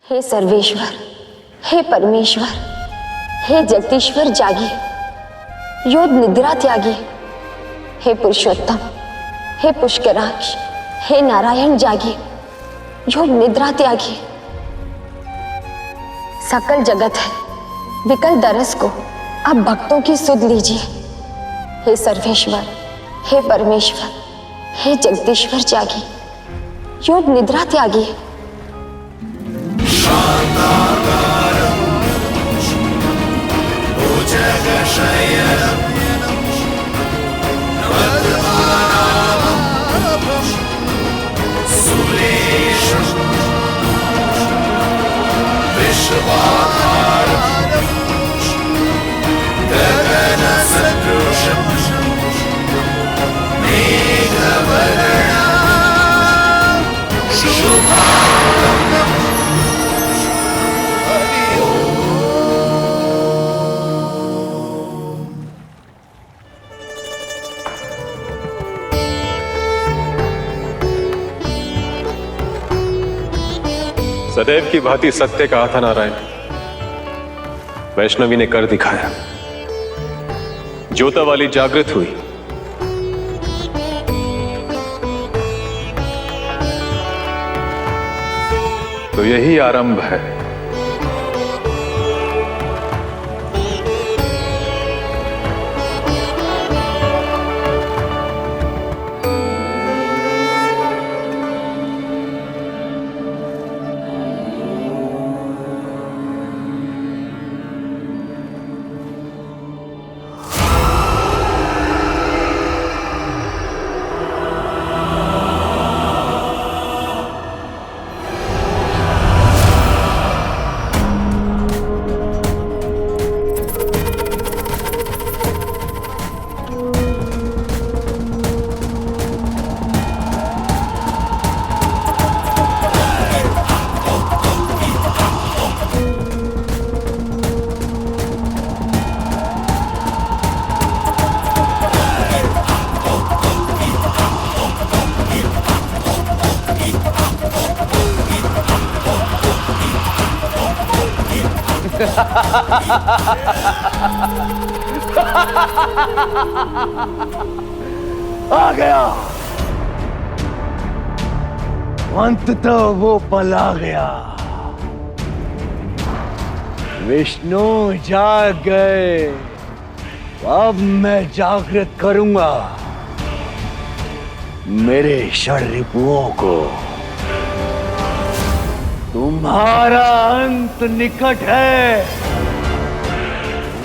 हे सर्वेश्वर, हे परमेश्वर, हे जगदीश्वर जागिए, योद्ध निद्रा त्यागी, हे पुरुषोत्तम, हे पुष्कराक्ष, हे नारायण जागिए, योद्ध निद्रा त्यागी। सकल जगत है विकल दरस को अब भक्तों की सुध लीजिए। हे सर्वेश्वर, हे परमेश्वर, हे जगदीश्वर जागिए, योद्ध निद्रा त्यागी। सदैव की भांति सत्य कहा था नारायण, वैष्णवी ने कर दिखाया। ज्योता वाली जागृत हुई। तो यही आरंभ है। आ गया, अंततः वो पल आ गया। विष्णु जाग गए, अब मैं जागृत करूंगा मेरे षड्रिपुओं को। तुम्हारा अंत निकट है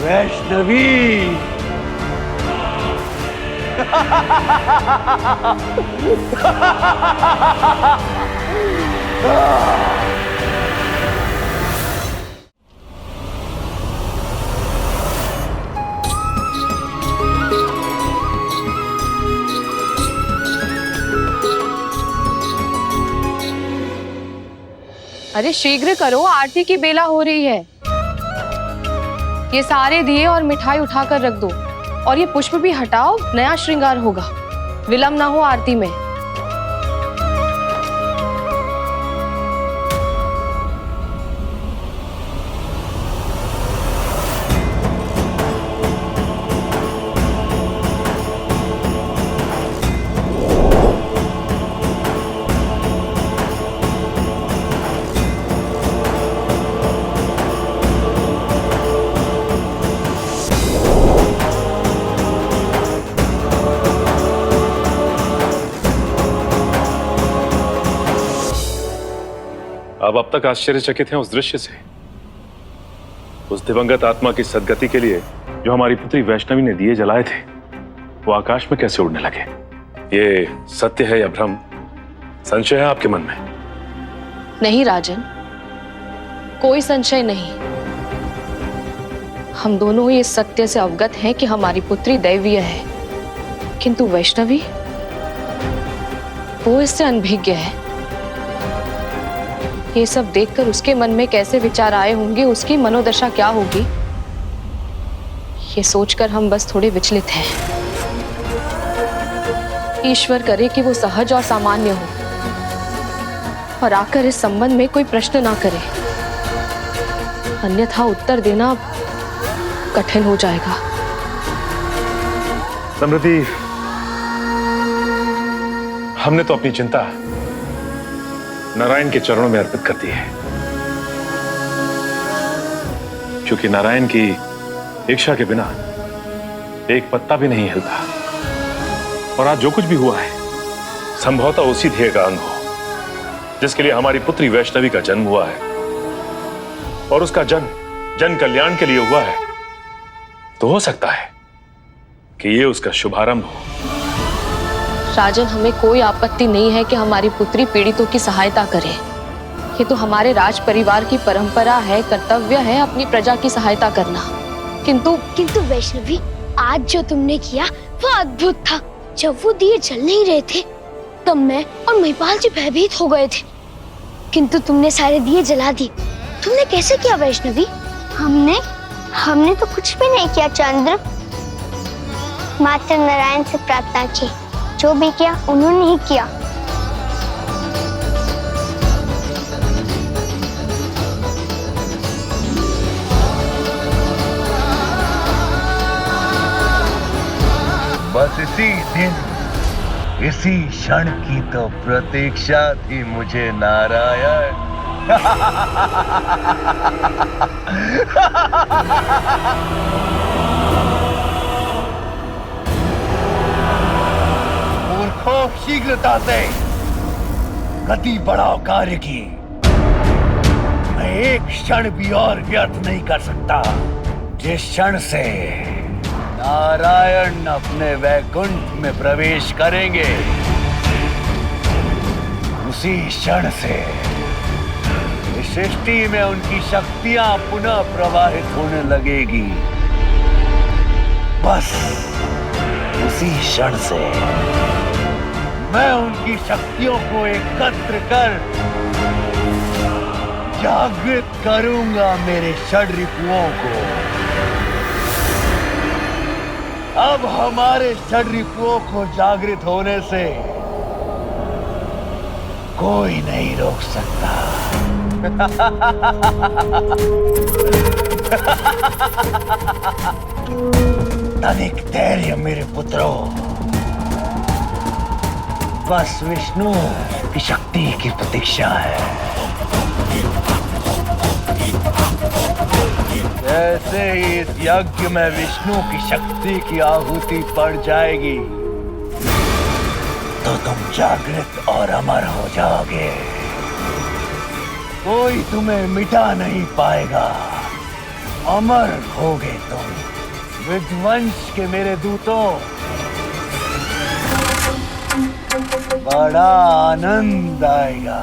वैष्णवी। अरे शीघ्र करो, आरती की बेला हो रही है। ये सारे दिए और मिठाई उठाकर रख दो, और ये पुष्प भी हटाओ, नया श्रृंगार होगा। विलंब ना हो आरती में। अब तक आश्चर्यचकित हैं उस दृश्य से, उस दिवंगत आत्मा की सद्गति के लिए जो हमारी पुत्री वैष्णवी ने दिए जलाए थे, वो आकाश में कैसे उड़ने लगे। ये सत्य है या भ्रम? संशय है आपके मन में? नहीं राजन, कोई संशय नहीं। हम दोनों ही इस सत्य से अवगत हैं कि हमारी पुत्री दैवीय है, किंतु वैष्णवी वो इससे अनभिज्ञ है। ये सब देखकर उसके मन में कैसे विचार आए होंगे, उसकी मनोदशा क्या होगी, ये सोचकर हम बस थोड़े विचलित हैं। ईश्वर करे कि वो सहज और सामान्य हो और आकर इस संबंध में कोई प्रश्न ना करे। अन्यथा उत्तर देना कठिन हो जाएगा। समृद्धि, हमने तो अपनी चिंता नारायण के चरणों में अर्पित कर दी है, क्योंकि नारायण की इच्छा के बिना एक पत्ता भी नहीं हिलता। और आज जो कुछ भी हुआ है संभवतः उसी ध्येय का अंग हो जिसके लिए हमारी पुत्री वैष्णवी का जन्म हुआ है, और उसका जन्म जन कल्याण के लिए हुआ है। तो हो सकता है कि ये उसका शुभारंभ हो। राजन, हमें कोई आपत्ति नहीं है कि हमारी पुत्री पीड़ितों की सहायता करे। ये तो हमारे राज परिवार की परंपरा है, कर्तव्य है अपनी प्रजा की सहायता करना। किंतु वैष्णवी, आज जो तुमने किया वो अद्भुत था। जब वो दिए जल नहीं रहे थे तब मैं और महिपाल जी भयभीत हो गए थे, किंतु तुमने सारे दिए जला दिए। तुमने कैसे किया वैष्णवी? हमने तो कुछ भी नहीं किया चंद्र, मात्र नारायण से प्रार्थना की। जो भी किया उन्होंने ही किया। बस इसी दिन, इसी क्षण की तो प्रतीक्षा थी मुझे नारायण। मूर्खों, शीघ्रता से गति बढ़ाओ कार्य की। मैं एक क्षण भी और व्यर्थ नहीं कर सकता। जिस क्षण से नारायण अपने वैकुंठ में प्रवेश करेंगे, उसी क्षण से इस सृष्टि में उनकी शक्तियां पुनः प्रवाहित होने लगेगी। बस उसी क्षण से मैं उनकी शक्तियों को एकत्र कर जागृत करूंगा मेरे षड्रिपुओं को। अब हमारे षड्रिपुओं को जागृत होने से कोई नहीं रोक सकता। तनिक धैर्य मेरे पुत्रों, बस विष्णु की शक्ति की प्रतीक्षा है। जैसे ही इस यज्ञ में विष्णु की शक्ति की आहुति पड़ जाएगी तो तुम जागृत और अमर हो जाओगे। कोई तुम्हें मिटा नहीं पाएगा। अमर होगे तुम। विध्वंस के मेरे दूतों, बड़ा आनंद आएगा।